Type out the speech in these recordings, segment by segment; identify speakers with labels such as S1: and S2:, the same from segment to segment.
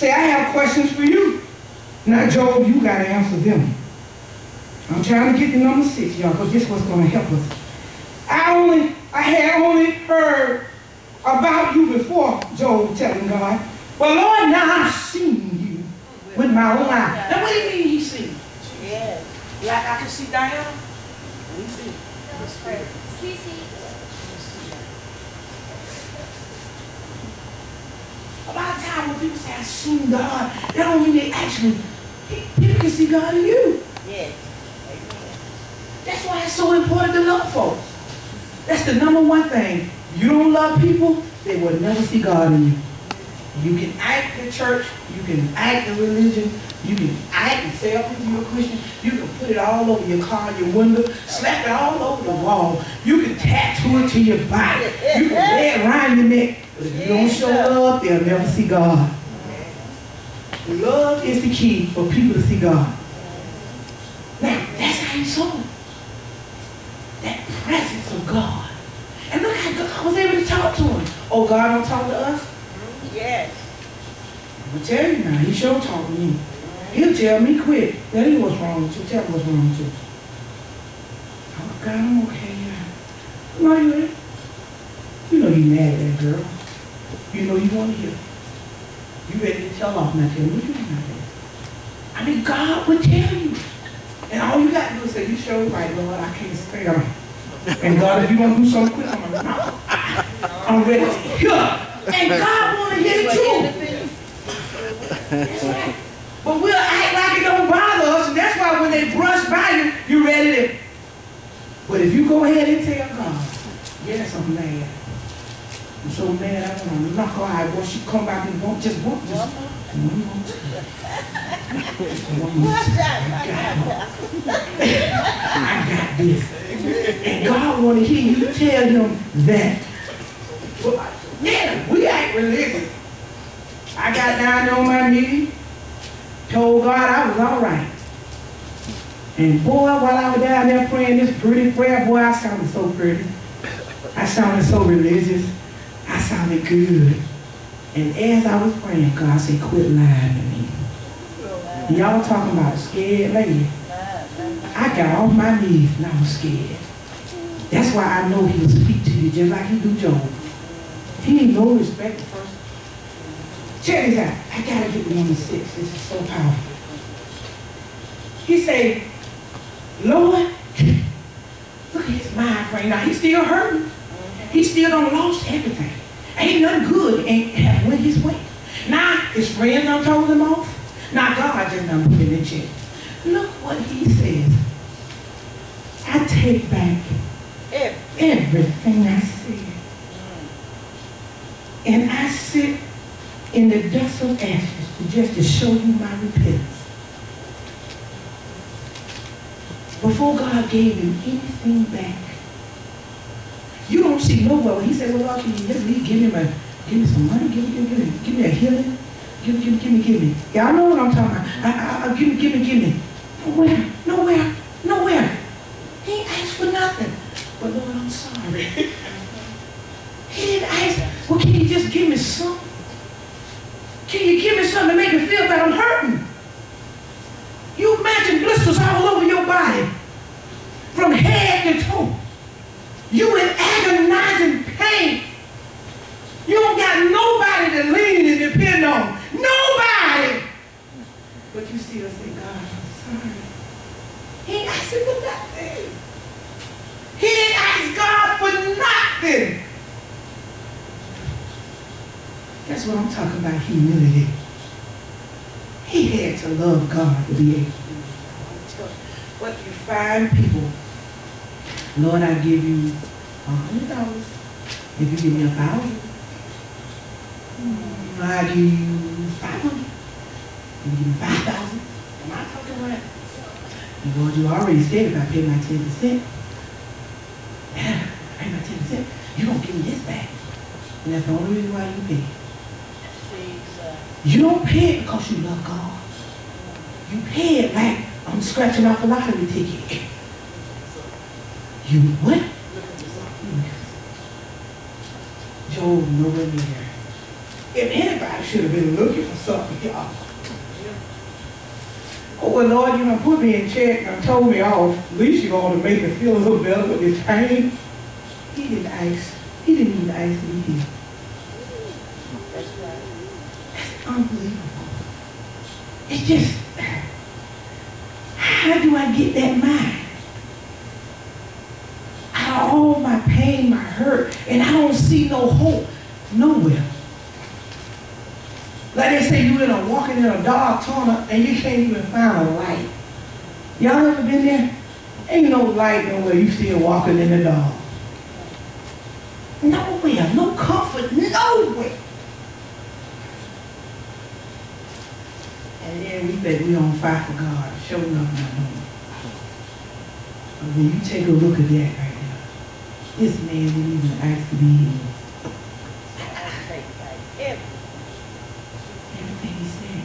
S1: Say, I have questions for you. Now, Job, you got to answer them. I'm trying to get to number 6, y'all, because this was going to help us. I had only heard about you before, Job telling God. But Lord, now I've seen you with my own eyes. Now, what do you mean he seen?
S2: Yeah.
S1: Like I can see Diana? We see. A lot of times when people say, I've seen God, that don't mean they actually, people can see God in you.
S2: Yes.
S1: That's why it's so important to love folks. That's the number one thing. You don't love people, they will never see God in you. You can act in church, you can act in religion, you can act and say up you're a Christian, you can put it all over your car, your window, slap it all over the wall, you can tattoo it to your body, you can wear it around your neck, but if you don't show love, they'll never see God. Love is the key for people to see God. Now, that's how you saw it. That presence of God. And look how God was able to talk to him. Oh, God don't talk to us?
S2: Yes.
S1: I'm going to tell you now, he sure talk to me. He'll tell me quick. Tell me what's wrong with you. Tell me what's wrong with you. Oh, God, I'm okay. No, you ain't. You know you mad at that girl. You know you want to hear. You ready to tell off now. Tell me what you want to. I mean, God would tell you. And all you got to do is say, you sure right, Lord, I can't stay on. And God, if you want to do something quick, I'm ready to hear. And God want to hear it too. That's right. But we'll act like it don't bother us, and that's why when they brush by you, you're ready to. But if you go ahead and tell God, yes, I'm mad. I'm so mad, I want to knock her out. Once she come back and won't just one more time. I got this. And God want to hear you tell him that. Yeah, we ain't religious. I got down there on my knees, told God I was all right. And boy, while I was down there praying this pretty prayer, boy, I sounded so pretty. I sounded so religious. I sounded good. And as I was praying, God said, quit lying to me. Y'all talking about a scared lady. I got off my knees and I was scared. That's why I know he will speak to you just like he do Job. He ain't no respect the person. Check this out. I gotta get to number 6. This is so powerful. He said, Lord, look at his mind frame now. He's still hurting. He still done lost everything. Ain't nothing good ain't went his way. Now his friend done told him off. Now God just done put him in check. Look what he says. I take back everything I said. And I sit in the dust of ashes just to show you my repentance. Before God gave him anything back, you don't see nowhere. He said, well, Lord, can you just give me some money, give me a healing, give me. Y'all know what I'm talking about. Give me. Nowhere. He ain't asked for nothing. But Lord, I'm sorry. He didn't ask, well, can you just give me something? Can you give me something to make me feel that I'm hurting? You imagine blisters all over your body, from head to toe. You in agonizing pain. You don't got nobody to lean and depend on. Nobody. But you still say, God, I'm sorry. He ain't asking for nothing. He didn't ask God for nothing. That's what I'm talking about, humility. He had to love God to be able to do it. But you find people, Lord, I give you $100. If you give me 1,000, I give you 500. If you give me 5,000, am I talking right? Lord, you already said if I pay my 10%, I pay my 10%, you're going to give me this back. And that's the only reason why you pay. You don't pay it because you love God. You pay it like I'm scratching off a lottery ticket. You what? Job nowhere near. If anybody I should have been looking for something, y'all. Oh, well, Lord, you know, put me in check and told me off. At least you're going to make me feel a little better with this pain. He didn't ask. He didn't even ask me here.
S2: That's right.
S1: That's unbelievable. It's just, how do I get that mind? Out of all my pain, my hurt, and I don't see no hope nowhere. Like they say, you walking in a dark tunnel and you can't even find a light. Y'all ever been there? Ain't no light nowhere, you still walking in the dark. Nowhere, no comfort, nowhere. And then we think we on fire for God. Sure enough, not knowing. But when you take a look at that right there, this man didn't even ask to be healed. Everything he said.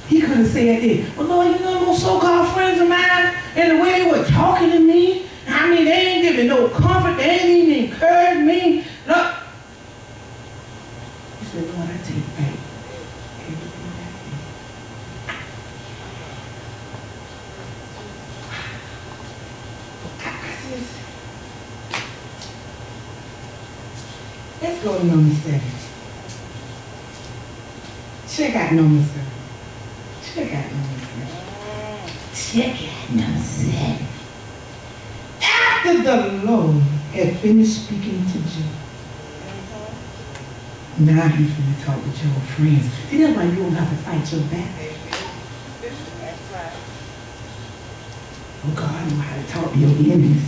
S1: He could have said this. Well, Lord, you know those so-called friends of mine and the way they were talking to me? I mean, they ain't giving no comfort. They ain't even encouraged me. Look. He said, Lord, I take back everything I said. Let's go to number 7. Check out number 7. Check out number 7. Check out number 7. After the Lord had finished speaking to Job, now he's going to talk to Job's friends. See, that's why you don't have to fight your battle.
S2: That's right.
S1: Oh, God knows how to talk to your enemies.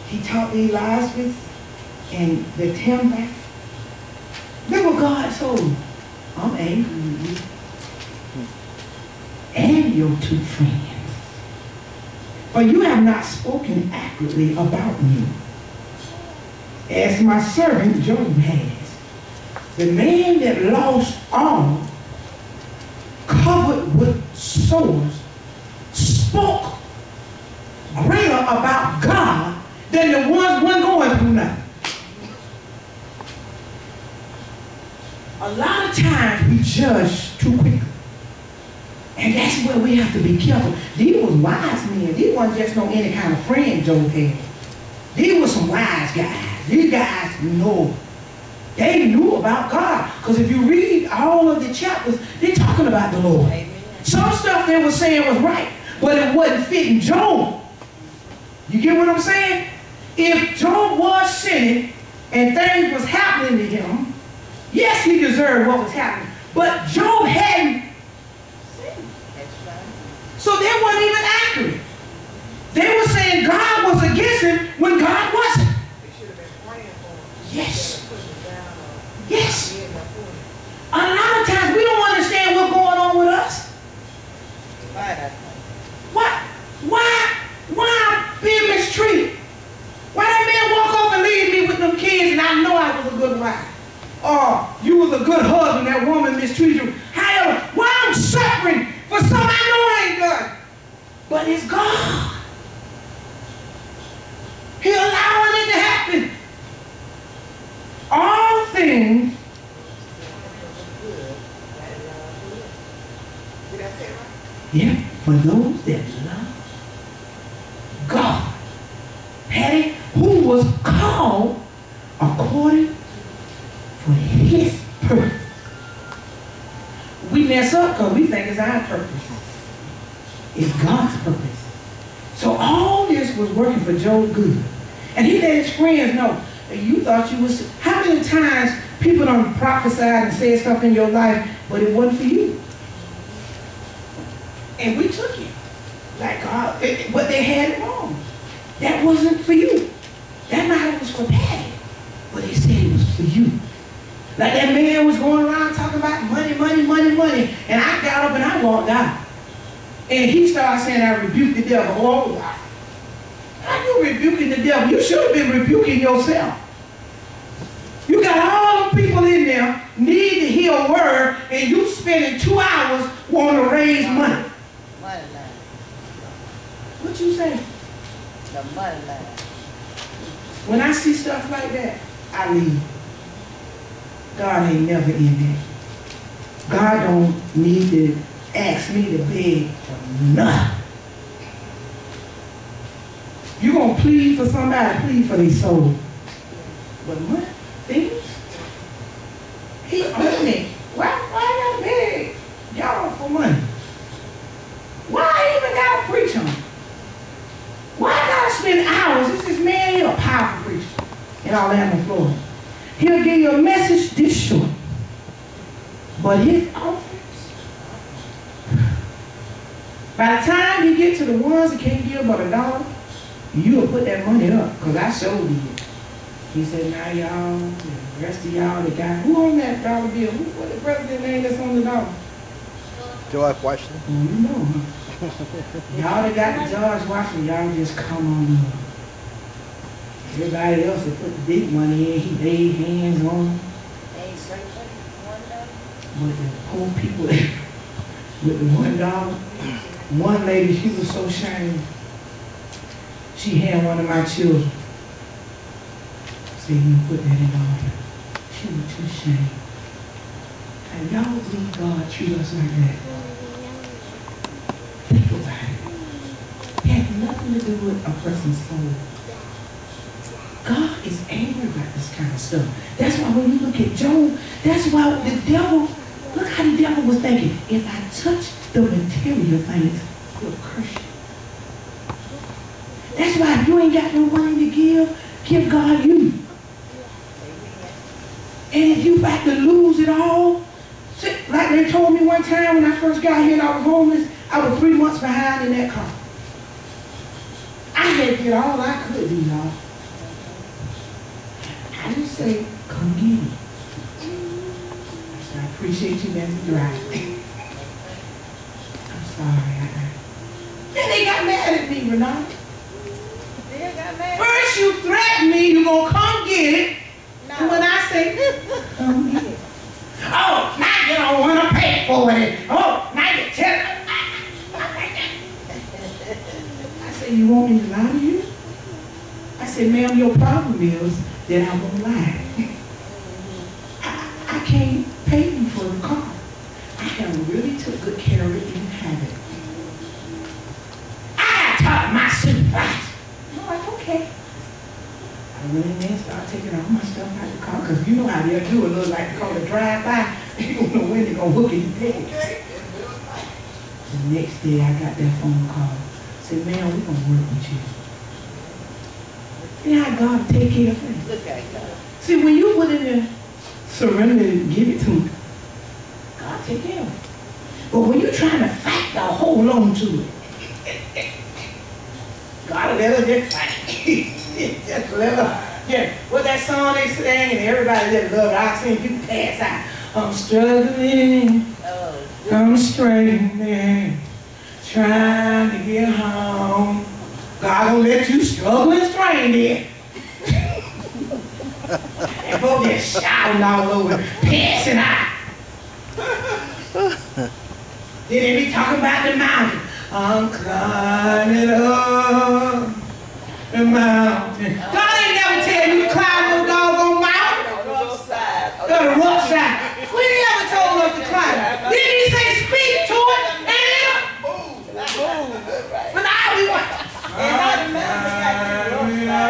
S1: He talked to Elias and the timber. Look what God told him. I'm angry with you and your 2 friends. For you have not spoken accurately about me, as my servant Job has. The man that lost all, covered with sores, spoke greater about God than the ones who weren't going through nothing. A lot of times we judge too quickly. And that's where we have to be careful. These was wise men. These weren't just no any kind of friend Job had. These were some wise guys. These guys know. They knew about God. Because if you read all of the chapters, they're talking about the Lord. Amen. Some stuff they were saying was right, but it wasn't fitting Job. You get what I'm saying? If Job was sinning and things was happening to him, yes, he deserved what was happening. But Job hadn't. So they weren't even accurate. They were saying God was against him when God wasn't. They should have been praying for him. Yes. Yes. A lot of times we don't understand what's going on with us. Why I'm being mistreated? Why that man walk off and leave me with them kids and I know I was a good wife? Or you was a good husband, that woman mistreated you. However, why I'm suffering for something I know I ain't done? But it's God. He allowing it to happen. All things. Yeah, for those that love God. Patty, who was called according for his purpose. We mess up because we think it's our purpose. It's God's purpose. So all this was working for Job good. And he let his friends know that you thought you was. How many times people done prophesied and said stuff in your life, but it wasn't for you? And we took it. Like God, but they had it wrong. That wasn't for you. That matter was for Patty. But they said it was for you. Like that man was going around talking about money, money, money, money. And I got up and I walked out. And he started saying, I rebuked the devil. Oh, how you rebuking the devil? You should have been rebuking yourself. You got all the people in there need to hear a word, and you spending 2 hours wanting to raise money.
S2: Money line.
S1: What you say?
S2: The money line.
S1: When I see stuff like that, I leave. God ain't never in that. God don't need to ask me to beg for nothing. You gonna plead for somebody, plead for their soul. But what? Things? He owned it. Why I gotta beg y'all for money? Why I even gotta preach on it? Why I gotta spend hours? It's this man here, a powerful preacher in Orlando, Florida. He'll give you a message this short. But his offerings, by the time you get to the ones that can't give but $1, you'll put that money up, because I showed you. He said, now y'all, the rest of y'all, the guy, who on that dollar bill? What the president name that's on the dollar?
S3: George Washington.
S1: Oh, you know, huh? Y'all that got the George Washington, y'all just come on up. Everybody else that put the big money in, he laid hands on them. But the poor people with the $1, one lady, she was so ashamed. She had one of my children. Said, you put that in order. She was too ashamed. And y'all believe God treat us like that. Think about it. It had nothing to do with a person's soul. God is angry about this kind of stuff. That's why when you look at Job, that's why the devil, look how the devil was thinking, if I touch the material things, he'll curse you. That's why if you ain't got no money to give God you. And if you about to lose it all, like they told me one time when I first got here and I was homeless, I was 3 months behind in that car. I had to get all I could do, y'all. I just say, come get me. I said, I appreciate you letting me drive. I'm sorry. Then they got mad at me, Renata.
S2: They got mad.
S1: First you threaten me, you gonna come get it. No. And when I say, come get it. Oh, now you don't want to pay for it. Oh, now you tell me. I said, you want me to lie to you? I said, ma'am, your problem is that I won't lie. I can't pay you for the car. I have really took good care of it and have it. I talk to my supervisor. I'm like, okay. I went in there and started taking all my stuff out of the car, because you know how they'll do a little like they call it drive-by. You don't know when they're going to hook it and take it. The next day I got that phone call. I said, man, we're going to work with you. See how God will take care of things.
S2: Look at God.
S1: See, when you willing to surrender and give it to him, God take care of it. But when you're trying to fight to hold on to it, God will let us just fight. Just let her. Yeah, what that song they sang and everybody that loved it, I've seen people pass out. I'm struggling, I'm straightening, trying to get home. God gonna let you struggle and strain there. And folks just shouting all over, passing out. Then they be talking about the mountain. I'm climbing up the mountain. God ain't never tell you to climb no doggone mountain.
S2: On the rough side.
S1: The rough side. When he ever told us to climb? Didn't he say speak to it and it'll move? But now we want.
S2: And I remember got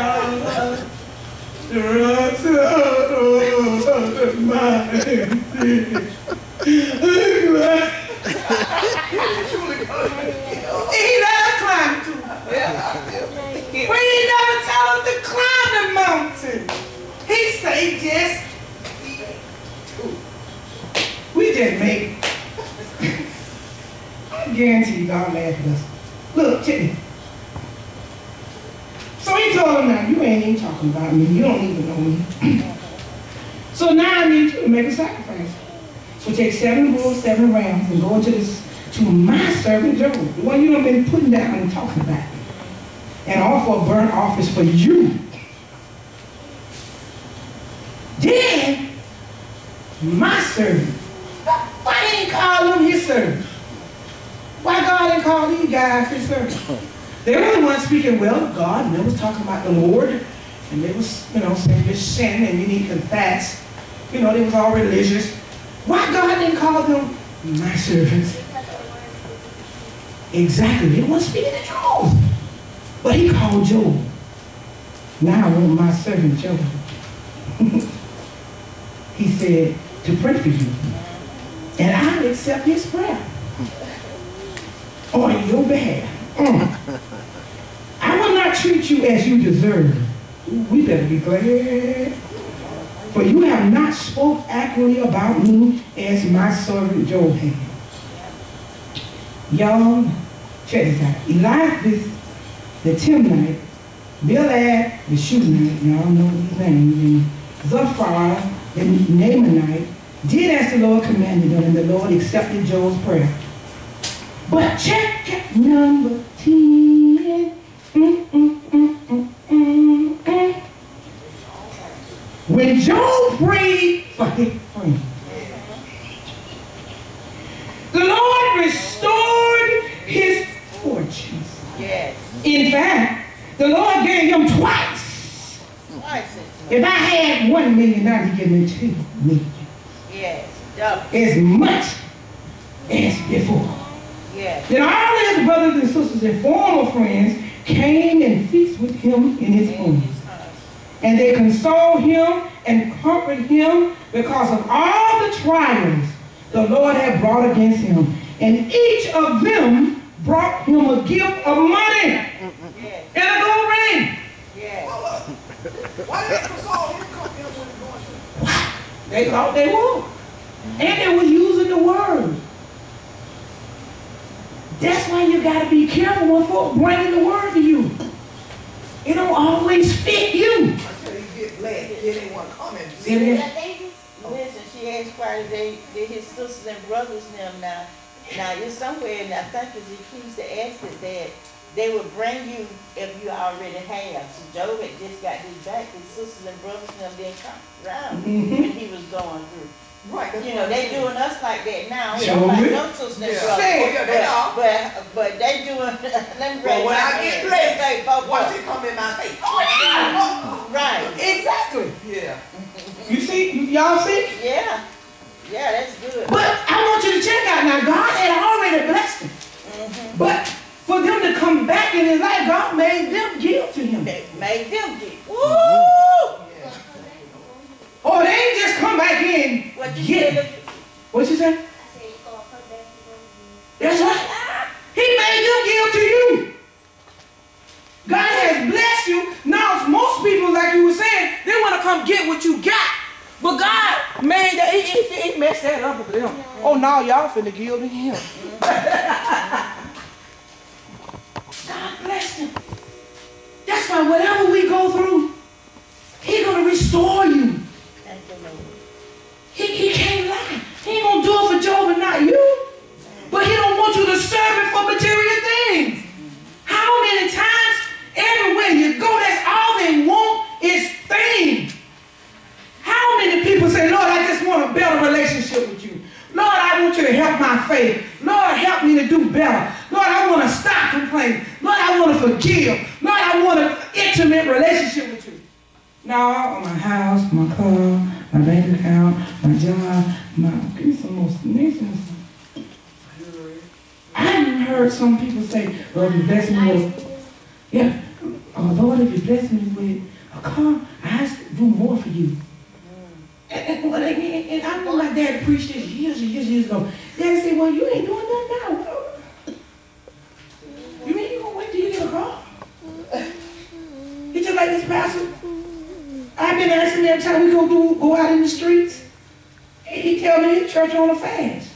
S1: The rough side of the mountain. He let us climb too. But he never tell us to climb the mountain. He say just we just make it. I guarantee you God laugh at us. Look, check it. So he told him, now you ain't even talking about me. You don't even know me. So now I need you to make a sacrifice. So take 7 bulls, 7 rams, and go to my servant Job, the one you have been putting down and talking about, and offer a burnt office for you. Then my servant. Why didn't he call them his servants? Why God didn't call these guys his servants? They were the ones speaking well of God, and they was talking about the Lord, and they was, saying you're sin and you need to fast You know, they was all religious. Why God didn't call them my servants? Exactly. They weren't speaking the truth. But he called Job. Now I want my servant Job. He said to pray for you. And I'll accept his prayer on your behalf. I will not treat you as you deserve. We better be glad. For you have not spoke accurately about me as my servant Job had. Y'all, check this out. Eliphaz the Timnite, Bildad the Shunammite, y'all know these names, and Zophar the Naamanite did as the Lord commanded them, and the Lord accepted Job's prayer. But check number 10. When Job prayed for his friend, the Lord restored his fortunes.
S2: Yes.
S1: In fact, the Lord gave him twice. If I had 1 million, now he gave me 2 million.
S2: Yes. Double.
S1: As much as before.
S2: Yes.
S1: Then all his brothers and sisters and former friends came and feasted with him in his home. And they consoled him and comforted him because of all the trials the Lord had brought against him. And each of them brought him a gift of money and a gold ring.
S2: Yes.
S4: Why did they console him? Comfort him when he's going through?
S1: They thought they were. And they were using the word. That's why you got to be careful when folks bringing the word to you. It don't always fit you.
S4: Until you get glad, then they want to come and
S1: See that?
S2: Listen, she asked why they his sisters and brothers them now. Now it's somewhere, and I think it's Ecclesiastes that they would bring you if you already have. So Job had just got his back. His sisters and brothers them didn't come around when he was going through.
S4: Right.
S2: You know, they doing us like that now. We
S1: Sure
S2: don't like
S1: will.
S2: no sisters and
S4: Yeah.
S2: brothers.
S4: Yeah, they are.
S2: But they doing. Let me
S4: But when I get blessed,
S2: watch
S4: watch it come in my face.
S2: Right.
S1: Exactly.
S4: Yeah.
S1: You see? Y'all see?
S2: Yeah. Yeah, that's good.
S1: But I want you to check out now. God had already blessed him. But for them to come back in his life, God made them give to him.
S2: They made them get.
S1: Woo! Or they ain't just come back in.
S2: What you
S1: get
S2: said?
S1: it. What you say? That's right. He made them give to you. God has blessed you. Now, most people, like you were saying, they want to come get what you got. But God made that. He messed that up with them. Oh, now y'all finna give to him. God blessed him. That's why whatever we go through, he's going to restore you.
S2: Thank you, Lord.
S1: He can't lie. He ain't going to do it for Job and not you. But he don't want you to serve him for material things. How many times, everywhere you go, that's all they want is things. How many people say, Lord, I just want a better relationship with you. Lord, I want you to help my faith. Lord, help me to do better. Lord, I want to stop complaining. Lord, I want to forgive. Lord, I want an intimate relationship with you. No, my house, my car, my bank account, my job, give me some more nations. I haven't heard some people say, Lord, you bless me with, Lord, if you bless me with a car, I have to do more for you. And I know my dad preached this years ago. Dad said, well, you ain't doing nothing now. You mean you gonna wait till you get a car? He just like this pastor. I've been asking him every time we go out in the streets. He tell me his church on a fast.